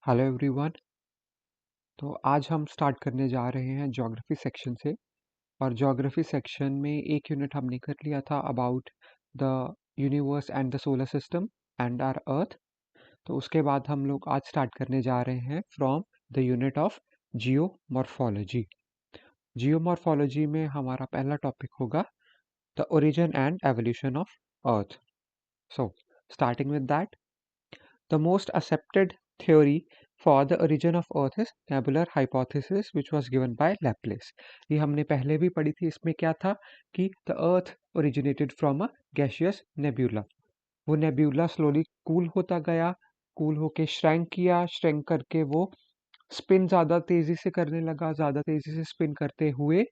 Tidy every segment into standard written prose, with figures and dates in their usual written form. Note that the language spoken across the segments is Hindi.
Hello everyone. तो आज हम स्टार्ट करने जा रहे हैं ज्योग्राफी सेक्शन से। और ज्योग्राफी सेक्शन में एक यूनिट हमने कर लिया था about the universe and the solar system and our earth. तो उसके बाद हम लोग आज स्टार्ट करने जा रहे हैं from the unit of geomorphology. Geomorphology में हमारा पहला टॉपिक होगा the origin and evolution of earth. So starting with that, the most accepted theory for the origin of Earth is nebular hypothesis which was given by Laplace। ये हमने पहले भी पढ़ी थी। इसमें क्या था कि the Earth originated from a gaseous nebula। वो नेब्यूला स्लोली कूल होता गया, कूल होके श्रैंक किया, श्रैंक करके वो स्पिन ज़्यादा तेज़ी से करने लगा, ज़्यादा तेज़ी से स्पिन करते हुए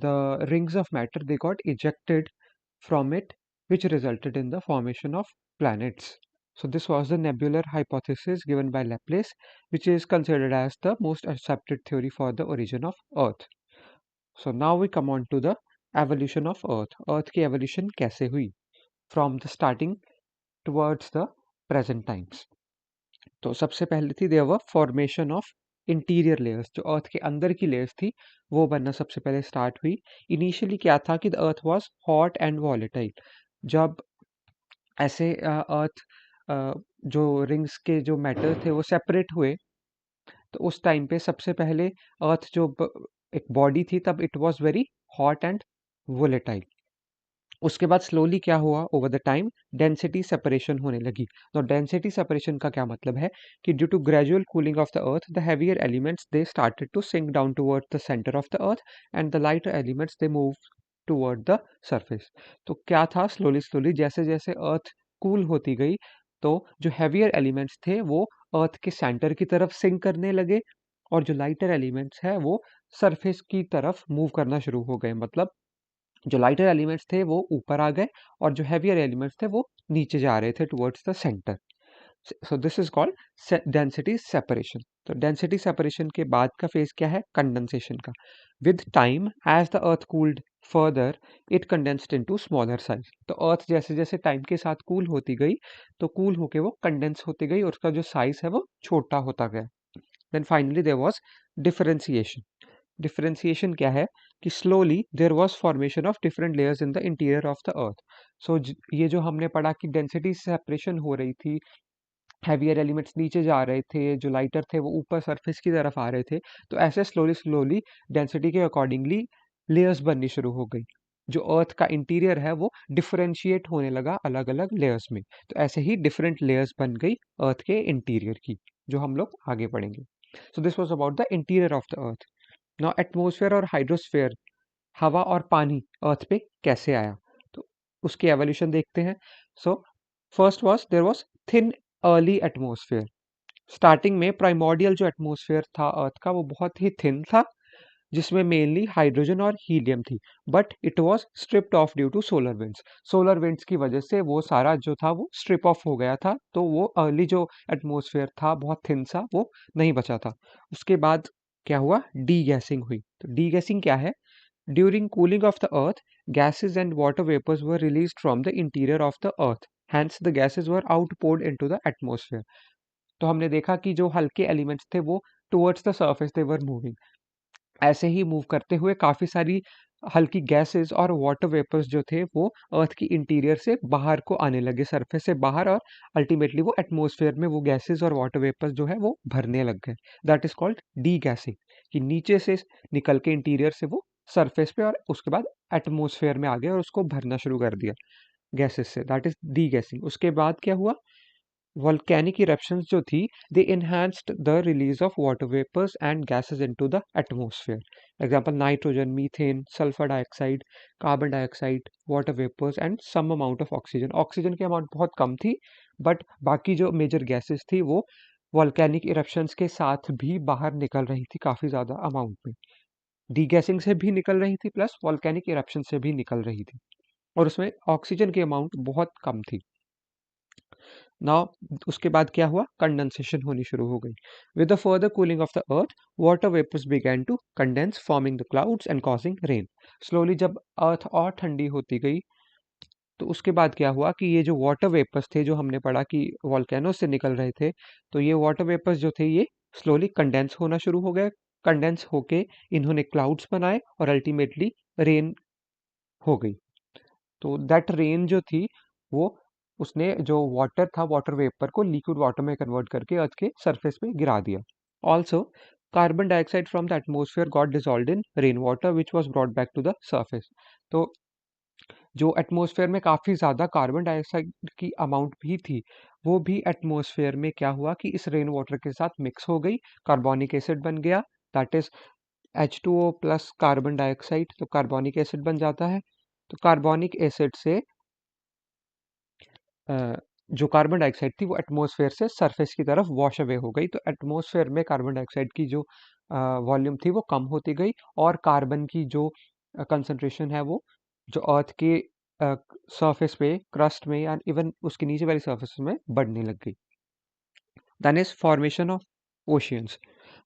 the rings of matter they got ejected from it, which resulted in the formation of planets. So this was the nebular hypothesis given by Laplace, which is considered as the most accepted theory for the origin of Earth. So now we come on to the evolution of Earth। Earth की evolution कैसे हुई from the starting towards the present times। तो सबसे पहले थी there were formation of interior layers. जो अर्थ के अंदर की लेयर्स थी वो बनना सबसे पहले स्टार्ट हुई। इनिशियली क्या था कि the earth was hot and volatile. जब ऐसे अर्थ जो रिंग्स के जो मेटल थे वो सेपरेट हुए, तो उस टाइम पे सबसे पहले अर्थ जो एक बॉडी थी तब it was very hot and volatile. उसके बाद स्लोली क्या हुआ over the time, density separation होने लगी। तो डेंसिटी सेपरेशन का क्या मतलब है कि due to gradual cooling of the earth the heavier elements they started to sink down toward the centre of the earth and the lighter elements they move toward the surface. तो क्या था, स्लोली स्लोली जैसे जैसे अर्थ कूल होती गई तो जो हैवियर एलिमेंट्स थे वो अर्थ के सेंटर की तरफ सिंक करने लगे, और जो लाइटर एलिमेंट्स है वो सरफेस की तरफ मूव करना शुरू हो गए। मतलब जो लाइटर एलिमेंट्स थे वो ऊपर आ गए और जो हैवियर एलिमेंट्स थे वो नीचे जा रहे थे towards the centre. So this is called density separation. तो डेंसिटी सेपरेशन के बाद का फेज क्या है, कंडेंसेशन का। With time as the earth cooled further it condensed into smaller size. तो अर्थ जैसे जैसे टाइम के साथ कूल होती गई तो कूल होके वो कंडेंस होती गई और उसका जो साइज है वो छोटा होता गया। Then finally there was differentiation. Differentiation क्या है कि slowly there was formation of different layers in the interior of the earth. So ये जो हमने पढ़ा कि डेंसिटी सेपरेशन हो रही थी, हैवियर एलिमेंट्स नीचे जा रहे थे, जो लाइटर थे वो ऊपर सरफेस की तरफ आ रहे थे, तो ऐसे स्लोली स्लोली डेंसिटी के अकॉर्डिंगली लेयर्स बननी शुरू हो गई। जो अर्थ का इंटीरियर है वो डिफरेंशिएट होने लगा अलग अलग लेयर्स में। तो ऐसे ही डिफरेंट लेयर्स बन गई अर्थ के इंटीरियर की, जो हम लोग आगे पढ़ेंगे। So this was about the interior of the earth. Now atmosphere और हाइड्रोस्फेयर, हवा और पानी अर्थ पे कैसे आया, तो उसकी एवोल्यूशन देखते हैं। So first was there was thin early atmosphere. Starting में प्राइमोर्डियल जो एटमॉस्फेयर था अर्थ का वो बहुत ही थिन था, जिसमें मेनली हाइड्रोजन और हीलियम थी। But it was stripped off due to solar winds. Solar winds की वजह से वो सारा जो था वो स्ट्रिप ऑफ हो गया था, तो वो अर्ली जो एटमॉस्फेयर था बहुत थिन सा वो नहीं बचा था। उसके बाद क्या हुआ, डी गैसिंग हुई। तो डी गैसिंग क्या है, during cooling of the earth gases and water vapors were released from the interior of the earth, hence the gases were outpoured into the atmosphere। तो हमने देखा कि जो हल्के एलिमेंट्स थे वो towards the surface they were moving. ऐसे ही मूव करते हुए काफ़ी सारी हल्की गैसेस और वाटर वेपर्स जो थे वो अर्थ की इंटीरियर से बाहर को आने लगे, सरफेस से बाहर, और अल्टीमेटली वो एटमॉस्फेयर में वो गैसेस और वाटर वेपर्स जो है वो भरने लग गए। That is called D guessing, कि नीचे से निकल के इंटीरियर से वो सरफेस पे और उसके बाद एटमॉस्फेयर में आ गए और उसको भरना शुरू कर दिया गैसेस से। That is degassing. उसके बाद क्या हुआ, वोल्केनिक इरप्शंस जो थी they enhanced the release of water vapours and gases into the atmosphere. Example nitrogen, methane, sulphur dioxide, carbon dioxide, water vapours and some amount of oxygen. Oxygen की अमाउंट बहुत कम थी, बट बाकी जो मेजर गैसेस थी वो वोल्केनिक इरप्शंस के साथ भी बाहर निकल रही थी काफ़ी ज़्यादा अमाउंट में। डीगैसिंग से भी निकल रही थी प्लस वोल्केनिक इरप्शन से भी निकल रही थी, और उसमें ऑक्सीजन की अमाउंट बहुत कम थी। नाउ उसके बाद क्या हुआ, कंडेंसेशन होनी शुरू हो गई। With the further cooling of the earth water vapours began to condense forming the clouds and causing rain. Slowly जब अर्थ और ठंडी होती गई तो उसके बाद क्या हुआ कि ये जो वाटर वेपर्स थे, जो हमने पढ़ा कि वॉल्केनो से निकल रहे थे, तो ये वाटर वेपर्स जो थे ये स्लोली कंडेंस होना शुरू हो गए। कंडेंस होके इन्होंने क्लाउड्स बनाए और अल्टीमेटली रेन हो गई। तो दैट रेन जो थी वो उसने जो वाटर था, वाटर वेपर को लिक्विड वाटर में कन्वर्ट करके अर्थ के सरफेस पे गिरा दिया। Also carbon dioxide from the atmosphere got dissolved in rain water which was brought back to the surface. तो जो एटमॉस्फेयर में काफ़ी ज़्यादा कार्बन डाइऑक्साइड की अमाउंट भी थी, वो भी एटमॉस्फेयर में क्या हुआ कि इस रेन वाटर के साथ मिक्स हो गई, कार्बोनिक एसिड बन गया, that is H2O plus carbon dioxide, तो कार्बोनिक एसिड बन जाता है। तो कार्बोनिक एसिड से जो कार्बन डाइऑक्साइड थी वो एटमॉस्फेयर से सरफेस की तरफ वॉश अवे हो गई। तो एटमॉस्फेयर में कार्बन डाइऑक्साइड की जो वॉल्यूम थी वो कम होती गई और कार्बन की जो कंसंट्रेशन है वो जो अर्थ के सरफेस पे, क्रस्ट में या इवन उसके नीचे वाली सरफेस में बढ़ने लग गई। Then is formation of oceans,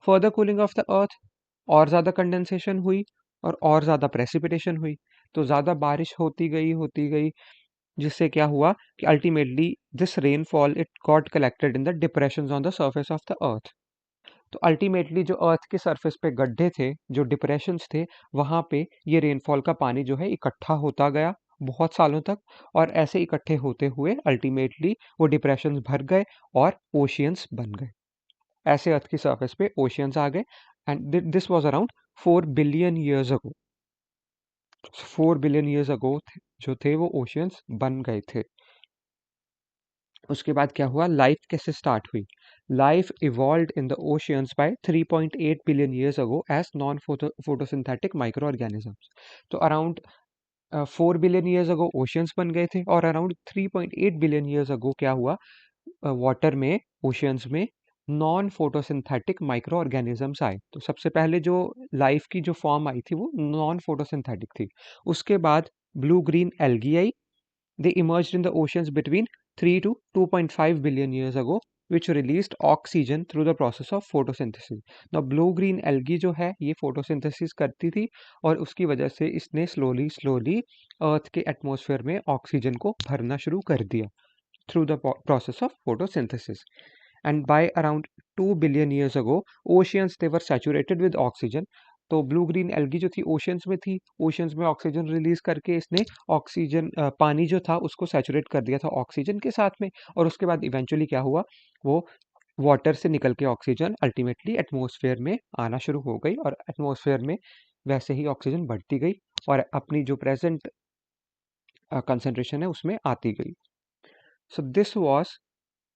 further cooling of the earth, और ज़्यादा कंडेंसेशन हुई और ज़्यादा प्रेसिपिटेशन हुई। तो ज़्यादा बारिश होती गई, जिससे क्या हुआ कि ultimately this rainfall it got collected in the depressions on the surface of the अर्थ। तो अल्टीमेटली जो अर्थ के सरफेस पे गड्ढे थे, जो डिप्रेशंस थे, वहाँ पे ये रेनफॉल का पानी जो है इकट्ठा होता गया बहुत सालों तक, और ऐसे इकट्ठे होते हुए अल्टीमेटली वो डिप्रेशंस भर गए और ओशियंस बन गए। ऐसे अर्थ की सरफेस पे ओशियंस आ गए and this was around 4 billion years ago. 4 billion years अगो जो थे वो ओशियंस बन गए थे। उसके बाद क्या हुआ, लाइफ कैसे स्टार्ट हुई। Life evolved in the oceans by 3.8 billion years ago as non photosynthetic microorganisms. तो around 4 billion years ago oceans बन गए थे और अराउंड 3.8 बिलियन ईयर्स अगो क्या हुआ, वाटर में, ओशियंस में नॉन फोटोसिंथेटिक माइक्रो ऑर्गेनिजम्स आए। तो सबसे पहले जो लाइफ की जो फॉर्म आई थी वो नॉन फोटोसिंथेटिक थी। उसके बाद blue green algae I. They emerged in the oceans between 3 to 2.5 billion years ago, which released oxygen through the process of photosynthesis. Now, blue-green algae जो है ये photosynthesis करती थी और उसकी वजह से इसने slowly अर्थ के एटमॉस्फेयर में ऑक्सीजन को भरना शुरू कर दिया through the process of photosynthesis. And by around 2 billion years ago, oceans they were saturated with oxygen. तो ब्लू ग्रीन एल्गी जो थी ओशियंस में थी, ओशियंस में ऑक्सीजन रिलीज करके इसने ऑक्सीजन पानी जो था उसको सैचुरेट कर दिया था ऑक्सीजन के साथ में, और उसके बाद इवेंचुअली क्या हुआ, वो वाटर से निकल के ऑक्सीजन अल्टीमेटली एटमॉस्फेयर में आना शुरू हो गई और एटमॉस्फेयर में वैसे ही ऑक्सीजन बढ़ती गई और अपनी जो प्रेजेंट कंसंट्रेशन है उसमें आती गई। सो this was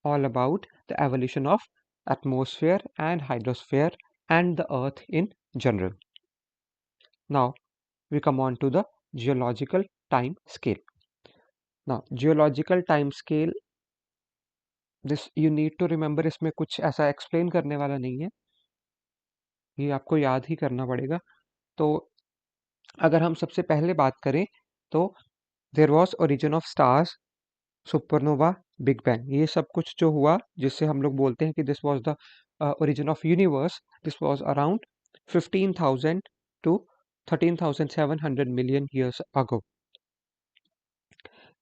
all about the evolution of atmosphere and hydrosphere and the earth in general. Now we come on to the geological time scale. Now geological time scale, this you need to remember, इसमें कुछ ऐसा एक्सप्लेन करने वाला नहीं है, ये आपको याद ही करना पड़ेगा। तो अगर हम सबसे पहले बात करें तो there was origin of stars, supernova, big bang, ये सब कुछ जो हुआ जिससे हम लोग बोलते हैं कि this was the origin of universe, this was around 15,000 to 13,700 million years ago.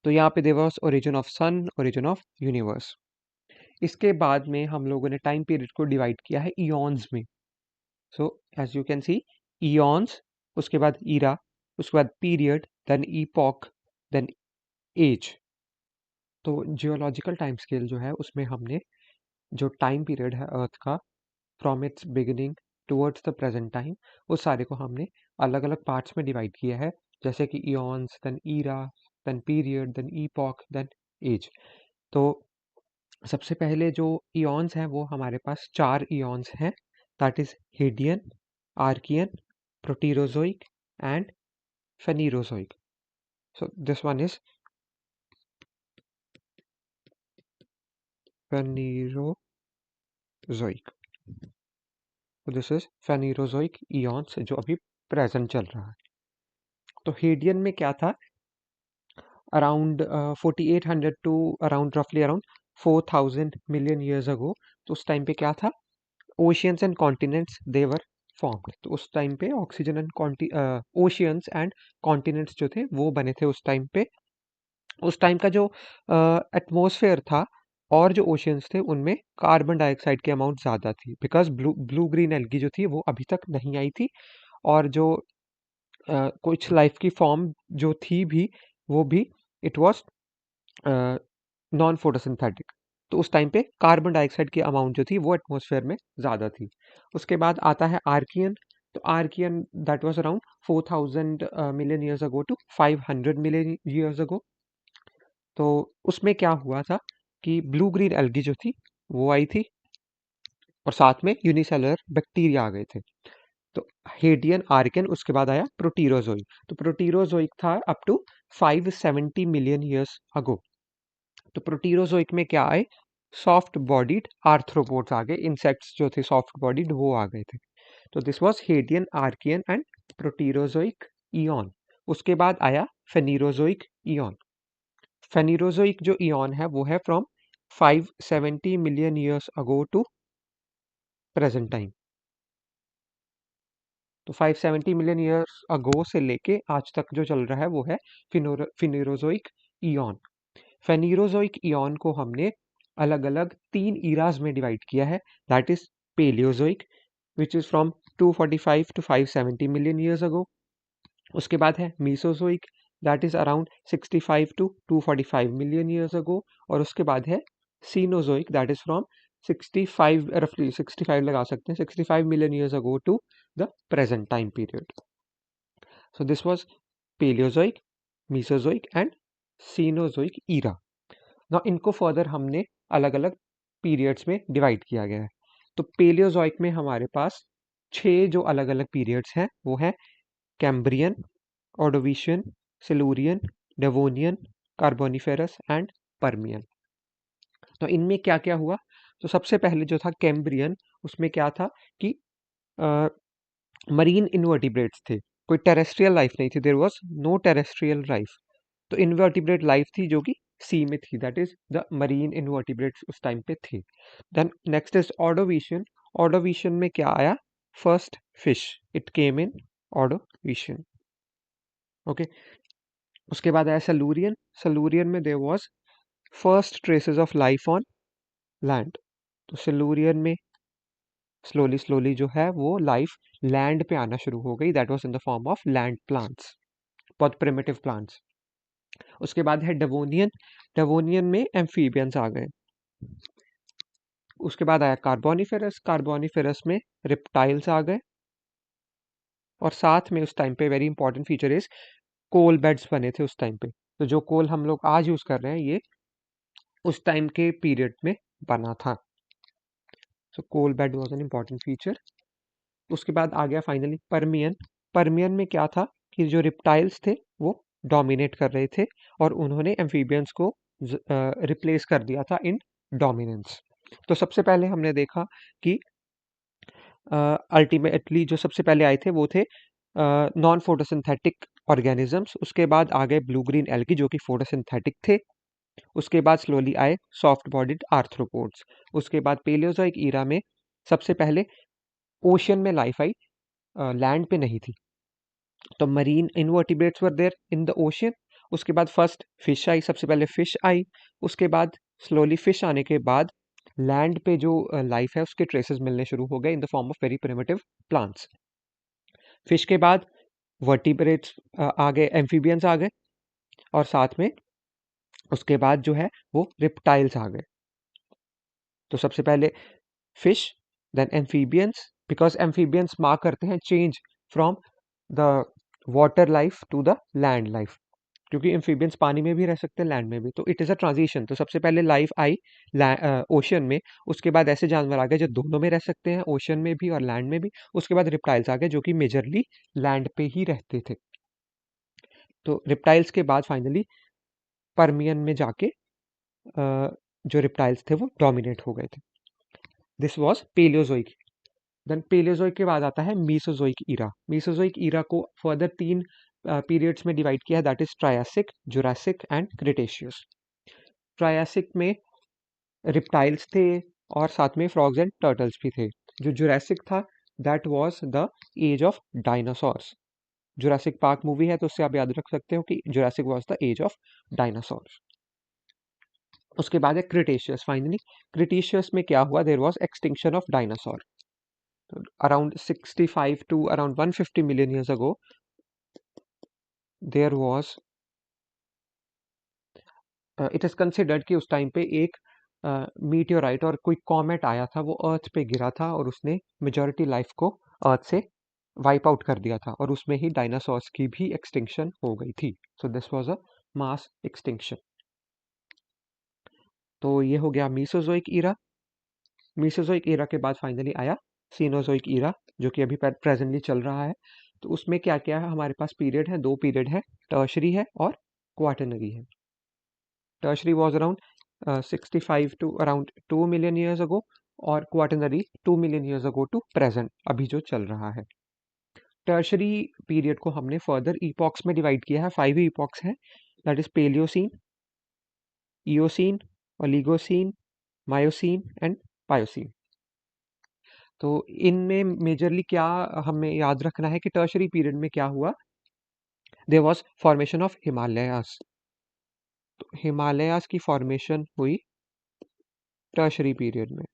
तो यहाँ पे there was origin of sun, origin of universe. इसके बाद में हम लोगों ने टाइम पीरियड को डिवाइड किया है इयॉन्स में। So as you can see, eons, उसके बाद ईरा, उसके बाद period, then epoch, then age. तो जियोलॉजिकल टाइम स्केल जो है उसमें हमने जो टाइम पीरियड है अर्थ का from its beginning towards the present time, उस सारे को हमने अलग अलग पार्ट्स में डिवाइड किया है, जैसे कि eons, then era, then period, then epoch, then age. तो सबसे पहले जो इयॉन्स हैं वो हमारे पास 4 इयॉन्स हैं, that is Hadean, Archean, Proterozoic and Phanerozoic. So this one is Phanerozoic, this is Phanerozoic eons जो अभी प्रेजेंट चल रहा है। तो हेडियन में क्या था, अराउंड 4800 टू अराउंड रफली अराउंड 4000 मिलियन ईयर्स अगो। तो उस टाइम पे क्या था, oceans and continents they were formed. तो उस टाइम पे oxygen and oceans and continents जो थे वो बने थे उस टाइम पे। उस टाइम का जो एटमॉस्फेयर था और जो ओशियंस थे उनमें कार्बन डाइऑक्साइड की अमाउंट ज़्यादा थी, बिकॉज ब्लू ग्रीन एल्गी जो थी वो अभी तक नहीं आई थी, और जो कुछ लाइफ की फॉर्म जो थी भी वो भी इट वाज नॉन फोटोसिंथेटिक। तो उस टाइम पे कार्बन डाइऑक्साइड की अमाउंट जो थी वो एटमॉस्फेयर में ज़्यादा थी। उसके बाद आता है आर्कियन। तो Archean that was around 4000 million years ago to 500 million years ago. तो उसमें क्या हुआ था कि ब्लू ग्रीन एल्गी जो थी वो आई थी, और साथ में यूनिसेलुलर बैक्टीरिया आ गए थे। तो हेडियन, आर्कियन, उसके बाद आया प्रोटीरोजोइक। तो प्रोटीरोजोइक था up to 570 million years ago. तो प्रोटीरोजोइक में क्या आए, सॉफ्ट बॉडीड आर्थ्रोपोड्स आ गए, इंसेक्ट्स जो थे सॉफ्ट बॉडीड वो आ गए थे। तो this was Hadean, Archean and Proterozoic eon. उसके बाद आया फेनीरोजोइक ईयन। फेनीरोजोइक जो ईयन है वो है from 570 million years ago to present time. तो 570 मिलियन ईयर्स अगो से लेके आज तक जो चल रहा है वो है फिनेरोजोइक ईयन। फेनीरोजोइक ईयन को हमने अलग अलग 3 ईराज में डिवाइड किया है, that is Paleozoic which is from 245 to 570 million years ago. उसके बाद है Mesozoic, that is around 65 to 245 million years ago. और उसके बाद है सीनोजोइक, दैट इज फ्रॉम 65, रफली 65 लगा सकते हैं, 65 million years ago to the present time period. So this was Paleozoic, Mesozoic and Cenozoic era. ना इनको फर्दर हमने अलग अलग पीरियड्स में डिवाइड किया गया है। तो पेलियोजोइक में हमारे पास 6 जो अलग अलग पीरियड्स हैं वो है Cambrian, Ordovician, Silurian, Devonian, Carboniferous and Permian. तो इनमें क्या क्या हुआ, तो सबसे पहले जो था कैम्ब्रियन, उसमें क्या था कि मरीन इनवर्टिब्रेट्स थे, कोई टेरेस्ट्रियल लाइफ नहीं थी, there was no terrestrial life. तो इनवर्टिब्रेट लाइफ थी जो कि सी में थी, that is the marine invertebrates उस टाइम पे थे। Then next is Ordovician. Ordovician में क्या आया, first fish, it came in Ordovician. Okay, उसके बाद आया सलूरियन। सलूरियन में there was first traces of life on land. तो सिल्यूरियन में स्लोली स्लोली जो है वो लाइफ लैंड पे आना शुरू हो गई, that was in the form of land plants, बहुत प्रिमिटिव प्लांट्स। उसके बाद है डेवोनियन। डेवोनियन में एम्फीबियंस आ गए। उसके बाद आया कार्बोनिफेरस। कार्बोनिफेरस में रिप्टाइल्स आ गए, और साथ में उस टाइम पे very important feature is coal beds बने थे उस टाइम पे। तो जो कोल हम लोग आज यूज कर रहे हैं ये उस टाइम के पीरियड में बना था। So coal bed was an important feature. उसके बाद आ गया फाइनली परमियन। परमियन में क्या था कि जो रिप्टाइल्स थे वो डोमिनेट कर रहे थे, और उन्होंने एम्फीबियंस को रिप्लेस कर दिया था इन डोमिनेंस। तो सबसे पहले हमने देखा कि अल्टीमेटली जो सबसे पहले आए थे वो थे नॉन फोटोसिंथेटिक ऑर्गेनिजम्स। उसके बाद आ गए ब्लू ग्रीन एल्गी जो कि फोटोसिंथेटिक थे। उसके बाद स्लोली आए सॉफ्ट बॉडीड आर्थ्रोपोड्स। उसके बाद पेलियोजोइक ईरा में सबसे पहले ओशियन में लाइफ आई, लैंड पे नहीं थी। तो marine invertebrates were there in the ocean. उसके बाद फर्स्ट फिश आई, सबसे पहले फिश आई। उसके बाद स्लोली फिश आने के बाद लैंड पे जो लाइफ है उसके ट्रेसेस मिलने शुरू हो गए इन the form of very primitive plants. Fish के बाद वर्टिब्रेट्स आ गए, एम्फीबियंस आ गए, और साथ में उसके बाद जो है वो रिप्टाइल्स आ गए। तो सबसे पहले fish, then amphibians, because amphibians mark करते हैं change from the water life to the land life, क्योंकि एम्फीबियंस पानी में भी रह सकते हैं लैंड में भी, तो इट इज़ अ ट्रांजिशन। तो सबसे पहले लाइफ आई ओशियन में, उसके बाद ऐसे जानवर आ गए जो दोनों में रह सकते हैं, ओशियन में भी और लैंड में भी। उसके बाद रिप्टाइल्स आ गए जो कि मेजरली लैंड पे ही रहते थे। तो रिप्टाइल्स के बाद फाइनली परमियन में जाके जो रिप्टाइल्स थे वो डोमिनेट हो गए थे। This was Paleozoic. Then Paleozoic के बाद आता है मीसोजोइक ईरा। मीसोजोइक ईरा को फर्दर 3 पीरियड्स में डिवाइड किया है, that is Triassic, Jurassic and Cretaceous. Triassic में रिप्टाइल्स थे और साथ में फ्रॉग्स एंड टर्टल्स भी थे। जो जुरासिक था that was the age of dinosaurs. Jurassic park movie है तो उससे आप याद रख सकते हो कि Jurassic was the age of dinosaur. उसके बाद है क्रिटेशियस। फाइनली क्रिटेशियस में क्या हुआ, there was extinction of dinosaur. Around 65 to around 150 million years ago there was, it is considered कि उस टाइम पे एक मीटियोराइट और कोई कॉमेट आया था, वो अर्थ पे गिरा था और उसने मेजॉरिटी लाइफ को अर्थ से वाइप आउट कर दिया था और उसमें ही डायनासोर्स की भी एक्सटिंक्शन हो गई थी। सो this was a mass extinction. तो ये हो गया मीसोजोइक ईरा। मीसोजोइक ईरा के बाद फाइनली आया सीनोजोइक ईरा, जो कि अभी प्रेजेंटली चल रहा है। तो उसमें क्या क्या है, हमारे पास पीरियड है, दो पीरियड है, टर्शरी है और क्वाटरनरी है। Tertiary was around 65 to around 2 million years ago और Quaternary 2 million years ago to present, अभी जो चल रहा है। टर्शरी पीरियड को हमने फर्दर ईपॉक्स में डिवाइड किया है, 5 ईपॉक्स हैं, that is Palaeocene, Eocene, Oligocene, Miocene and Pliocene. तो इनमें मेजरली क्या हमें याद रखना है कि टर्शरी पीरियड में क्या हुआ, there was formation of Himalayas. तो हिमालयास की फॉर्मेशन हुई टर्शरी पीरियड में,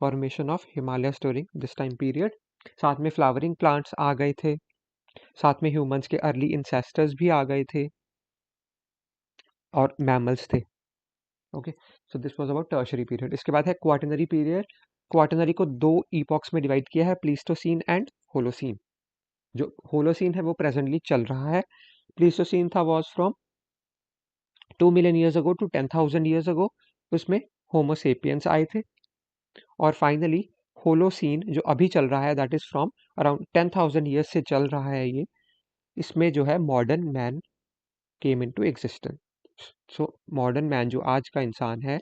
formation of Himalaya during this time period. साथ में फ्लावरिंग प्लांट्स आ गए थे, साथ में ह्यूमंस के अर्ली इंसेस्टर्स भी आ गए थे और मैमल्स थे। Okay, so this was about tertiary period. इसके बाद है क्वाटरनरी पीरियड। क्वाटरनरी को दो ईपॉक्स में डिवाइड किया है, प्लीस्टोसीन एंड होलोसीन। जो होलोसीन है वो प्रेजेंटली चल रहा है। प्लीस्टोसीन था was from 2 million years ago to 10,000 years ago, उसमें होमोसेपियंस आए थे। और फाइनली होलोसीन जो अभी चल रहा है, that is from around 10,000 years से चल रहा है ये। इसमें जो है modern man came into existence. So modern man जो आज का इंसान है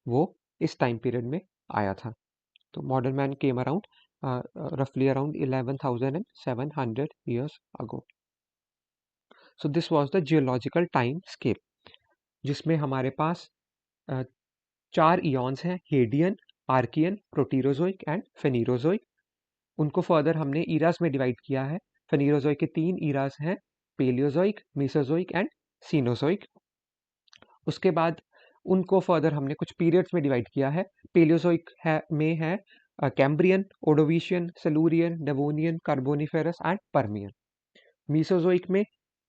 वो इस टाइम पीरियड में आया था। तो मॉडर्न मैन केम अराउंड रफली around 11,700 years ago. So this was the geological time scale, जिसमें हमारे पास uh, 4 इयॉन्स हैं, हेडियन, आर्कियन, प्रोटीरोजोइक एंड फेनीरोजोइक। उनको फर्दर हमने ईरास में डिवाइड किया है। फेनीरोजोइक के 3 ईरास हैं, पेलियोजोइक, मीसोजोइक एंड सीनोजोइक। उसके बाद उनको फर्दर हमने कुछ पीरियड्स में डिवाइड किया है। पेलियोजोइक में है Cambrian, Ordovician, Silurian, Devonian, Carboniferous and Permian. Mesozoic में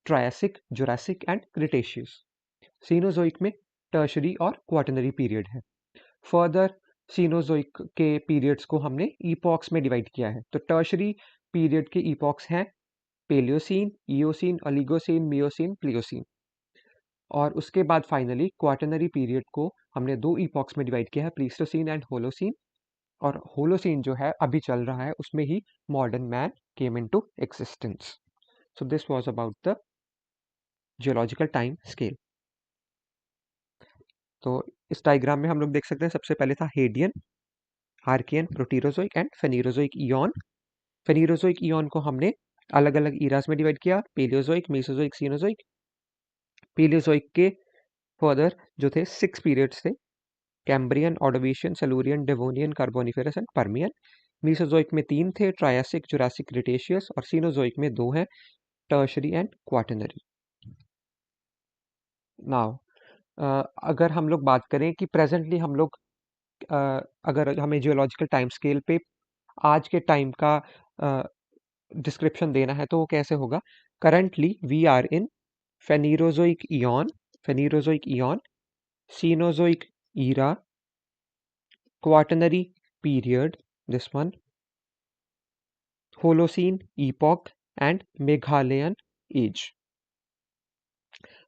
Triassic, Jurassic and Cretaceous. Cenozoic में टर्शरी और क्वाटरनरी पीरियड है। फर्दर सीनोजोइक के पीरियड्स को हमने ईपॉक्स में डिवाइड किया है। तो टर्शरी पीरियड के ईपॉक्स हैं Palaeocene, Eocene, Oligocene, Miocene, Pliocene. और उसके बाद फाइनली क्वाटरनरी पीरियड को हमने दो ईपॉक्स में डिवाइड किया है, प्लीस्टोसीन एंड होलोसीन। और होलोसीन जो है अभी चल रहा है, उसमें ही modern man came into existence. So this was about the geological time scale. तो इस डायग्राम में हम लोग देख सकते हैं, सबसे पहले था Hadean, Archean, Proterozoic and Phanerozoic eon. Phanerozoic eon को हमने अलग अलग ईरास में डिवाइड किया, पेलियोजोइक, मीसोजोइक, सीनोजोइक। पेलियोजोइक के फर्दर जो थे 6 पीरियड्स थे, Cambrian, Ordovician, Silurian, Devonian, Carboniferous and Permian. Mesozoic में 3 थे, ट्रायसिक, जुरासिक, क्रिटेशियस। और सीनोजोइक में 2 हैं, टर्शरी एंड क्वाटरनरी। नाउ अगर हम लोग बात करें कि प्रेजेंटली हम लोग अगर हमें जियोलॉजिकल टाइम स्केल पे आज के टाइम का डिस्क्रिप्शन देना है तो वो कैसे होगा। Currently we are in Phanerozoic eon, Phanerozoic eon, Cenozoic era, quaternary period, this one, Holocene epoch and Meghalayan age.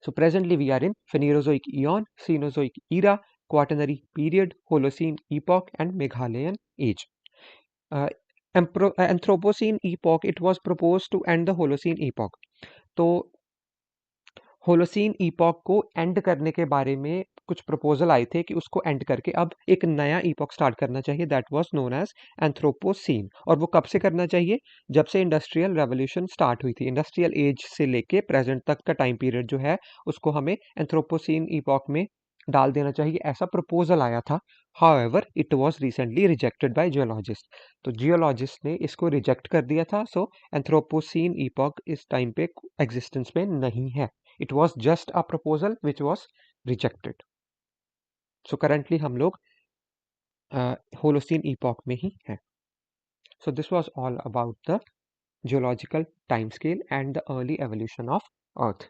So presently we are in Phanerozoic eon, Cenozoic era, Quaternary period, Holocene epoch and Meghalayan age. Uh, Anthropocene epoch, it was proposed to end the Holocene epoch. तो होलोसीन ईपॉक को एंड करने के बारे में कुछ प्रपोजल आए थे कि उसको एंड करके अब एक नया ईपॉक स्टार्ट करना चाहिए, that was known as Anthropocene. और वो कब से करना चाहिए, जब से इंडस्ट्रियल रेवोल्यूशन स्टार्ट हुई थी। इंडस्ट्रियल एज से लेके प्रेजेंट तक का टाइम पीरियड जो है उसको हमें एंथ्रोपोसीन ईपॉक में डाल देना चाहिए, ऐसा प्रपोजल आया था। However it was recently rejected by geologist. तो जियोलॉजिस्ट ने इसको रिजेक्ट कर दिया था। सो एंथ्रोपोसीन इपॉक इस टाइम पे एग्जिस्टेंस में नहीं है। It was just a proposal which was rejected. So currently हम लोग होलोसीन इपॉक में ही हैं। So this was all about the geological timescale and the early evolution of Earth.